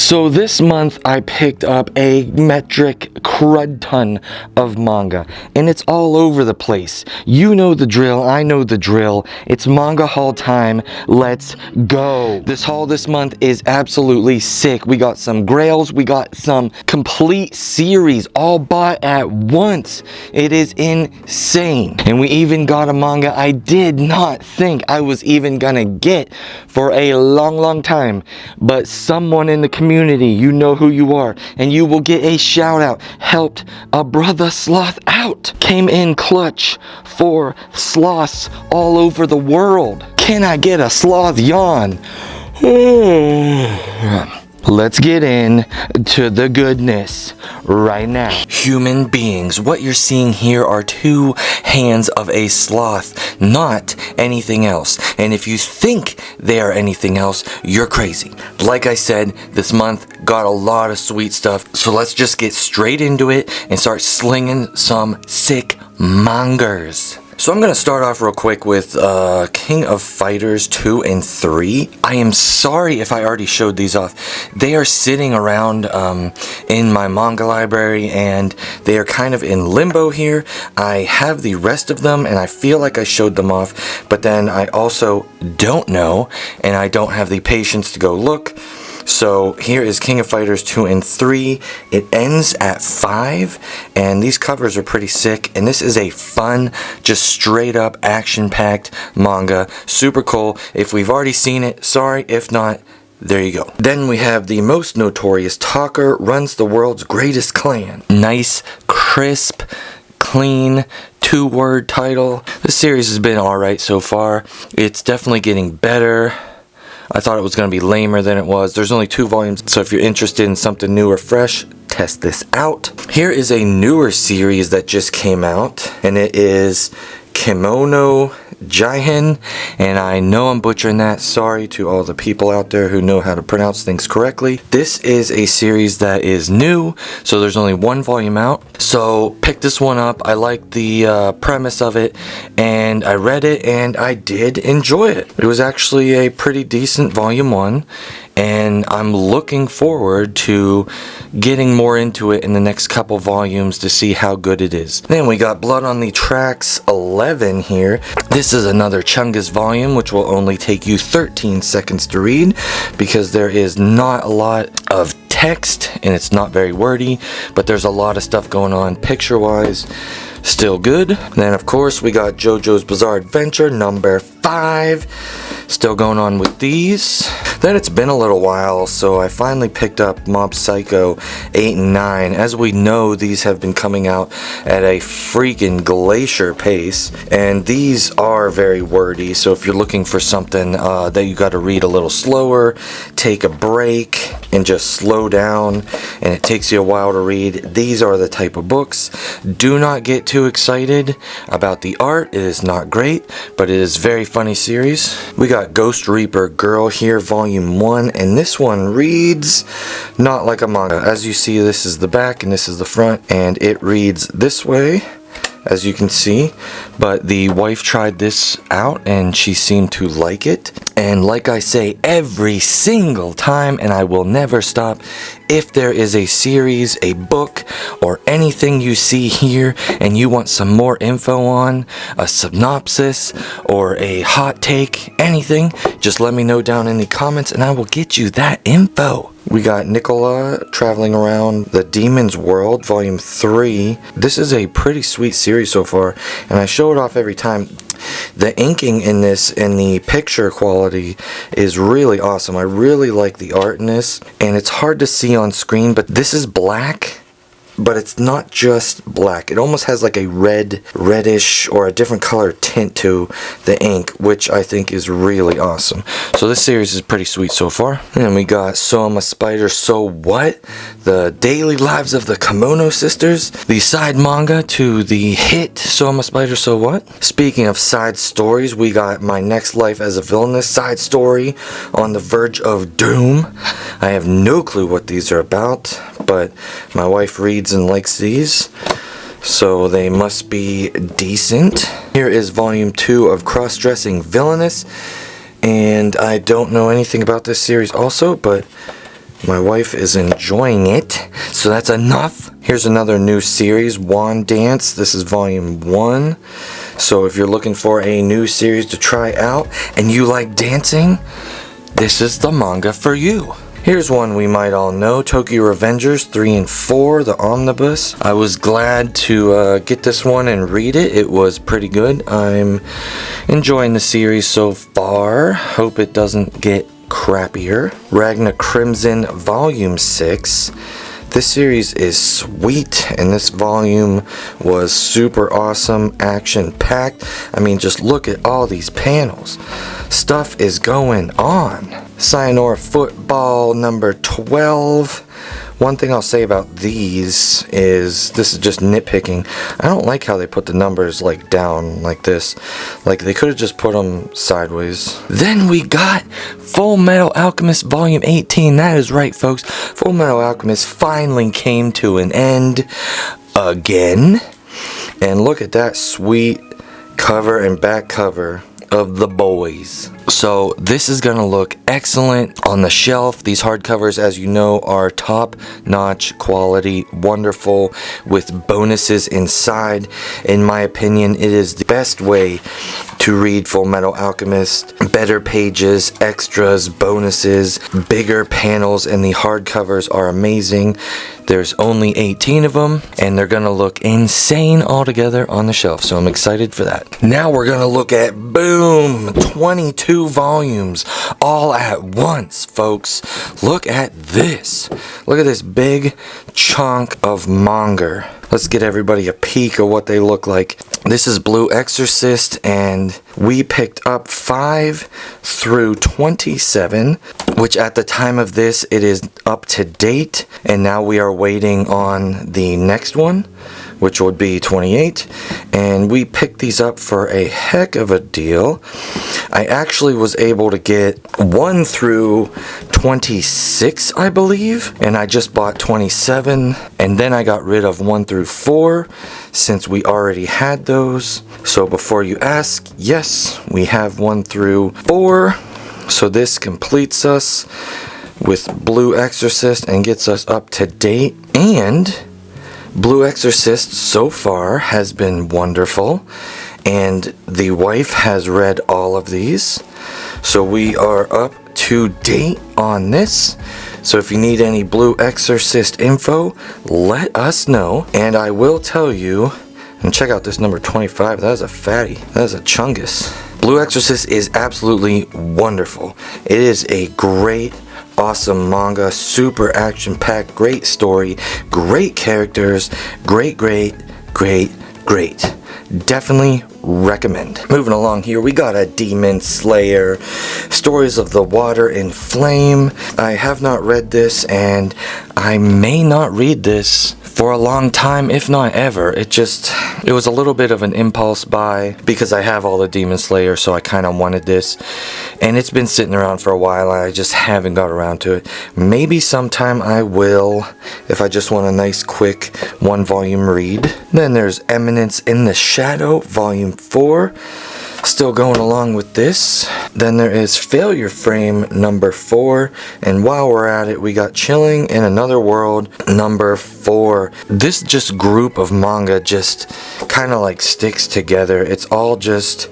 So this month I picked up a metric crud ton of manga, and it's all over the place. You know the drill, I know the drill. It's manga haul time. Let's go. This haul this month is absolutely sick. We got some grails, we got some complete series all bought at once. It is insane. And we even got a manga I did not think I was even gonna get for a long time, but someone in the community, you know who you are, and you will get a shout out, helped a brother sloth out, came in clutch for sloths all over the world. Can I get a sloth yawn? Let's get in to the goodness right now. Human beings, what you're seeing here are two hands of a sloth, not anything else. And if you think they are anything else, you're crazy. Like I said, this month got a lot of sweet stuff. So let's just get straight into it and start slinging some sick mangers. So I'm going to start off real quick with King of Fighters 2 and 3. I am sorry if I already showed these off. They are sitting around in my manga library, and they are kind of in limbo here. I have the rest of them, and I feel like I showed them off, but then I also don't know, and I don't have the patience to go look. So here is King of Fighters 2 and 3. It ends at 5, and these covers are pretty sick, and this is a fun, just straight up action-packed manga. Super cool. If we've already seen it, sorry. If not, there you go. Then we have the most notorious talker runs the world's greatest clan. Nice, crisp, clean, 2-word title. This series has been alright so far. It's definitely getting better. I thought it was going to be lamer than it was. There's only 2 volumes, so if you're interested in something new or fresh, test this out. Here is a newer series that just came out, and it is Kimono Jihen, and I know I'm butchering that. Sorry to all the people out there who know how to pronounce things correctly. This is a series that is new, so there's only 1 volume out. So pick this one up. I like the premise of it, and I read it, and I did enjoy it. It was actually a pretty decent volume 1, and I'm looking forward to getting more into it in the next couple volumes to see how good it is. Then we got Blood on the Tracks 11 here. This is another Chungus volume, which will only take you 13 seconds to read because there is not a lot of text and it's not very wordy, but there's a lot of stuff going on picture-wise. Still good. Then of course we got JoJo's Bizarre Adventure number 5. Still going on with these. Then it's been a little while, so I finally picked up Mob Psycho 8 and 9. As we know, these have been coming out at a freaking glacier pace, and these are very wordy, so if you're looking for something that you got to read a little slower, take a break, and just slow down, and it takes you a while to read, these are the type of books. Do not get too excited about the art. It is not great, but it is very funny series. We got Ghost Reaper Girl here, volume 1, and this one reads not like a manga. As you see, this is the back and this is the front, and it reads this way, as you can see, but the wife tried this out and she seemed to like it. And like I say every single time, and I will never stop, if there is a series, a book, or anything you see here and you want some more info on, a synopsis, or a hot take, anything, just let me know down in the comments and I will get you that info. We got Nicola Traveling Around the Demon's World, Volume 3. This is a pretty sweet series so far, and I show it off every time. The inking in this and the picture quality is really awesome. I really like the art in this, and it's hard to see on screen, but this is black. But it's not just black. It almost has like a reddish, or a different color tint to the ink, which I think is really awesome. So this series is pretty sweet so far. And we got So I'm a Spider, So What? The Daily Lives of the Kimono Sisters. The side manga to the hit So I'm a Spider, So What? Speaking of side stories, we got My Next Life as a Villainess side story, On the Verge of Doom. I have no clue what these are about, but my wife reads and likes these, so they must be decent. Here is volume 2 of Cross-Dressing Villainous, and I don't know anything about this series also, but My wife is enjoying it, so that's enough. Here's another new series, Wand Dance. This is volume 1. So if you're looking for a new series to try out and you like dancing, this is the manga for you. Here's one we might all know, Tokyo Revengers 3 and 4, the omnibus. I was glad to get this one and read it. It was pretty good. I'm enjoying the series so far. Hope it doesn't get crappier. Ragna Crimson Volume 6. This series is sweet, and this volume was super awesome, action-packed. I mean, just look at all these panels. Stuff is going on. Sayonara Football number 12. One thing I'll say about these is, this is just nitpicking, I don't like how they put the numbers like down like this. Like they could have just put them sideways. Then we got Full Metal Alchemist Volume 18. That is right, folks. Full Metal Alchemist finally came to an end again. And look at that sweet cover and back cover of the boys. So this is gonna look excellent on the shelf. These hardcovers, as you know, are top-notch quality, wonderful, with bonuses inside. In my opinion, it is the best way to read Full Metal Alchemist. Better pages, extras, bonuses, bigger panels, and the hardcovers are amazing. There's only 18 of them, and they're gonna look insane all together on the shelf, so I'm excited for that. Now we're gonna look at, boom, 22 volumes all at once, folks. Look at this. Look at this big chunk of manga. Let's get everybody a peek of what they look like. This is Blue Exorcist, and we picked up 5 through 27, which at the time of this, it is up to date, and now we are waiting on the next one, which would be 28, and we picked these up for a heck of a deal. I actually was able to get 1 through 26, I believe, and I just bought 27, and then I got rid of 1 through 4 since we already had those. So before you ask, yes, we have 1 through 4, so this completes us with Blue Exorcist and gets us up to date. And Blue Exorcist so far has been wonderful, and the wife has read all of these, so we are up to date on this. So if you need any Blue Exorcist info, let us know, and I will tell you. And check out this number 25. That is a fatty. That is a chungus. Blue Exorcist is absolutely wonderful. It is a great, awesome manga, super action-packed, great story, great characters, great. Definitely recommend. Moving along here, we got a Demon Slayer, Stories of the Water and Flame. I have not read this, and I may not read this for a long time, if not ever. It was a little bit of an impulse buy because I have all the Demon Slayer, so I kind of wanted this, and it's been sitting around for a while. I just haven't got around to it. Maybe sometime I will, if I just want a nice quick 1-volume read. Then there's Eminence in the Shadow, Volume 4. Still going along with this. Then there is Failure Frame number 4, and while we're at it, we got Chilling in Another World number 4. This just group of manga just kind of like sticks together. It's all just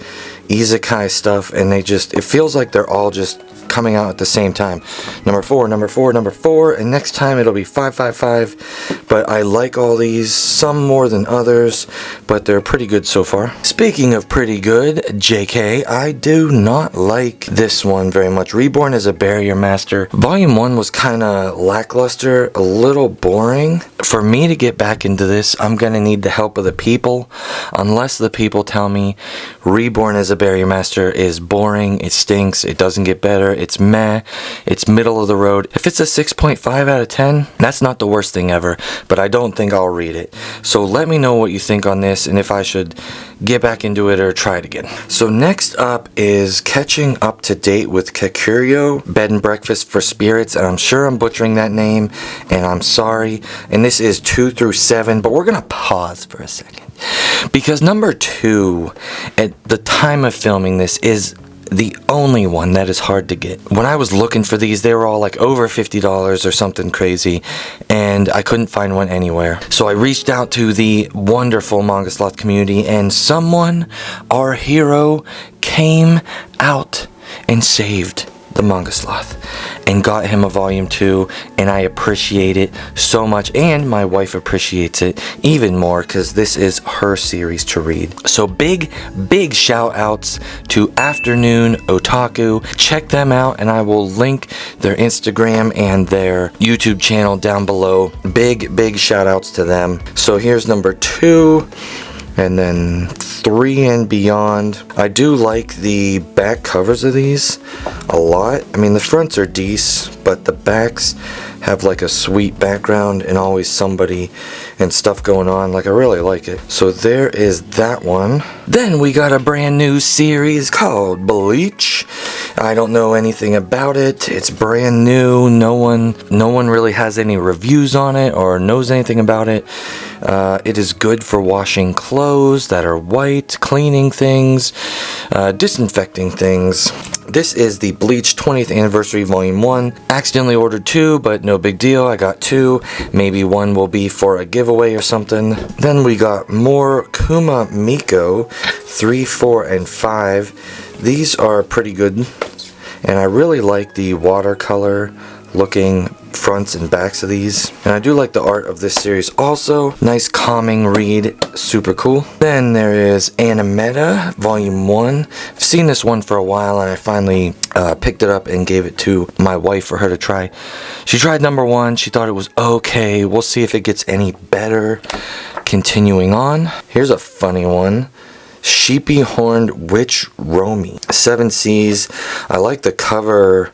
Isekai stuff, and it feels like they're all just coming out at the same time. Number 4, number 4, number 4, and next time it'll be 555. But I like all these, some more than others, but they're pretty good so far. Speaking of pretty good, JK, I do not like this one very much. Reborn as a Barrier Master. Volume 1 was kind of lackluster, a little boring. For me to get back into this, I'm gonna need the help of the people. Unless the people tell me Reborn as a Barrier Master is boring, it stinks, it doesn't get better, it's meh, it's middle of the road. If it's a 6.5 out of 10, that's not the worst thing ever, but I don't think I'll read it. So let me know what you think on this and if I should get back into it or try it again. So next up is Catching Up to Date with Kakurio, Bed and Breakfast for Spirits, and I'm sure I'm butchering that name, and I'm sorry. And this is 2 through 7, but we're gonna pause for a second because number 2 at the time of filming this is the only one that is hard to get. When I was looking for these, they were all like over $50 or something crazy, and I couldn't find one anywhere. So I reached out to the wonderful MangaSloth community, and someone, our hero, came out and saved the MangaSloth and got him a volume 2, and I appreciate it so much, and my wife appreciates it even more because this is her series to read. So big shout outs to Afternoon Otaku. Check them out, and I will link their Instagram and their YouTube channel down below. Big shout outs to them. So here's number 2, and then 3 and beyond. I do like the back covers of these a lot. I mean, the fronts are decent, but the backs have like a sweet background and always somebody and stuff going on. Like, I really like it. So there is that one. Then we got a brand new series called Bleach. I don't know anything about it. It's brand new. No one really has any reviews on it or knows anything about it. It is good for washing clothes that are white, cleaning things, disinfecting things. This is the Bleach 20th Anniversary Volume 1. Accidentally ordered 2, but no big deal. I got 2. Maybe 1 will be for a giveaway or something. Then we got more Kuma Miko 3, 4, and 5. These are pretty good, and I really like the watercolor looking fronts and backs of these, and I do like the art of this series also. Nice calming read, super cool. Then there is Animeta Volume 1. I've seen this one for a while, and I finally picked it up and gave it to my wife for her to try. She tried number 1, she thought it was okay. We'll see if it gets any better. Continuing on, here's a funny one. Sheepy Horned Witch Romy. 7 Seas. I like the cover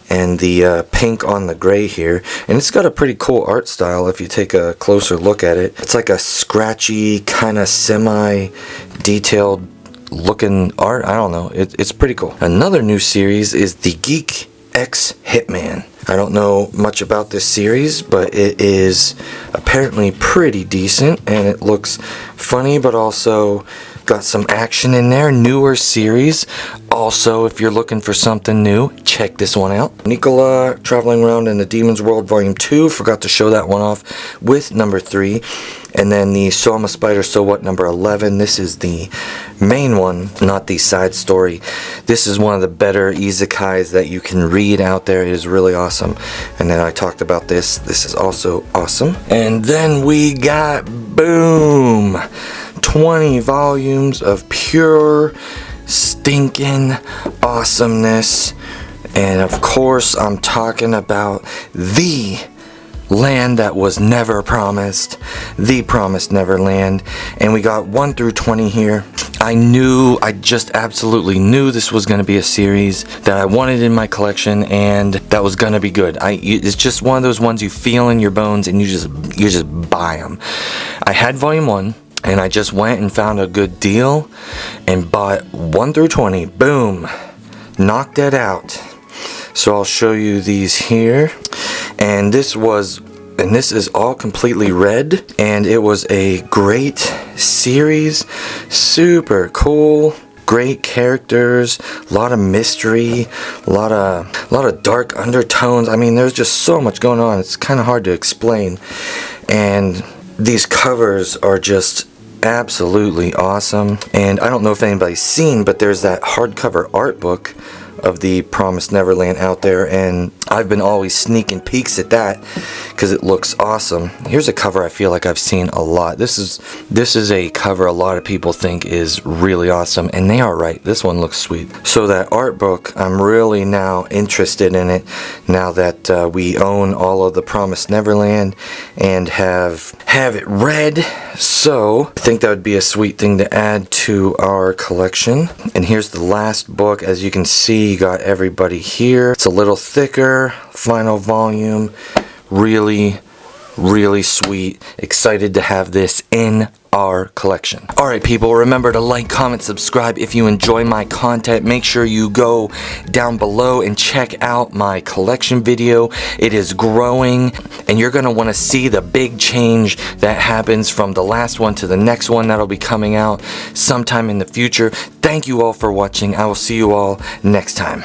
and the pink on the gray here, and it's got a pretty cool art style if you take a closer look at it. It's like a scratchy, kind of semi-detailed looking art. I don't know, it's pretty cool. Another new series is The Geek X Hitman. I don't know much about this series, but it is apparently pretty decent, and it looks funny, but also got some action in there. Newer series. Also, if you're looking for something new, check this one out. Nicola Traveling Around in the Demon's World Volume 2. Forgot to show that one off with number 3. And then the So I'm a Spider, So What number 11. This is the main one, not the side story. This is one of the better isekais that you can read out there. It is really awesome. And then I talked about this. This is also awesome. And then we got, boom, 20 volumes of pure stinking awesomeness. And of course, I'm talking about the land that was never promised, the Promised Neverland. And we got 1 through 20 here. I just absolutely knew this was going to be a series that I wanted in my collection, and that was going to be good. It's just one of those ones you feel in your bones, and you just buy them. I had volume 1, and I just went and found a good deal and bought 1 through 20. Boom, knocked it out. So I'll show you these here. And this is all completely red, and it was a great series, super cool, great characters, a lot of mystery, a lot of dark undertones. I mean, there's just so much going on. It's kind of hard to explain, and these covers are just absolutely awesome. And I don't know if anybody's seen, but there's that hardcover art book of the Promised Neverland out there, and I've been always sneaking peeks at that because it looks awesome. Here's a cover I feel like I've seen a lot. This is a cover a lot of people think is really awesome, and they are right. This one looks sweet. So that art book, I'm really now interested in it now that we own all of the Promised Neverland and have it read. So I think that would be a sweet thing to add to our collection. And here's the last book. As you can see, you got everybody here. It's a little thicker, final volume. Really sweet. Excited to have this in our collection. Alright people, remember to like, comment, subscribe if you enjoy my content. Make sure you go down below and check out my collection video. It is growing and you're going to want to see the big change that happens from the last one to the next one that'll be coming out sometime in the future. Thank you all for watching. I will see you all next time.